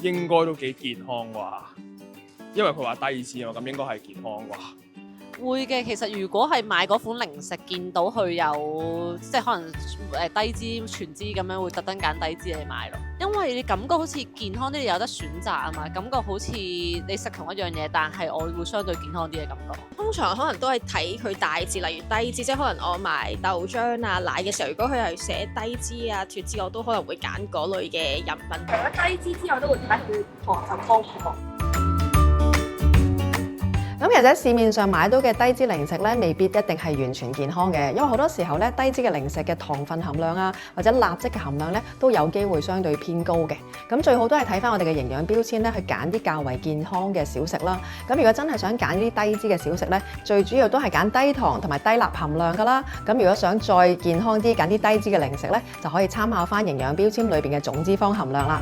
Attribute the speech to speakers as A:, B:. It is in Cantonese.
A: 應該都幾健康啩，因為佢話低脂啊嘛，咁應該係健康啩。
B: 會嘅，其實如果係買嗰款零食，見到佢有即係可能低脂、全脂咁樣，會特登揀低脂嚟買咯。因為你感覺好似健康啲，你有得選擇啊嘛，感覺好似你食同一樣嘢，但係我會相對健康啲嘅感覺。
C: 通常可能都係睇佢大致，例如低脂，即係可能我買豆漿啊、奶嘅時候，如果佢係寫低脂啊、脫脂，我都可能會揀嗰類嘅飲品。
D: 除咗低脂之外，都會睇佢糖分高唔高。
E: 咁其實喺市面上買到嘅低脂零食咧，未必一定係完全健康嘅，因為好多時候咧，低脂嘅零食嘅糖分含量啊，或者鈉質嘅含量咧，都有機會相對偏高嘅。咁最好都係睇翻我哋嘅營養標籤咧，去揀啲較為健康嘅小食啦。咁如果真係想揀啲低脂嘅小食咧，最主要都係揀低糖同埋低鈉含量噶啦。咁如果想再健康啲，揀啲低脂嘅零食咧，就可以參考翻營養標籤裏邊嘅總脂肪含量啦。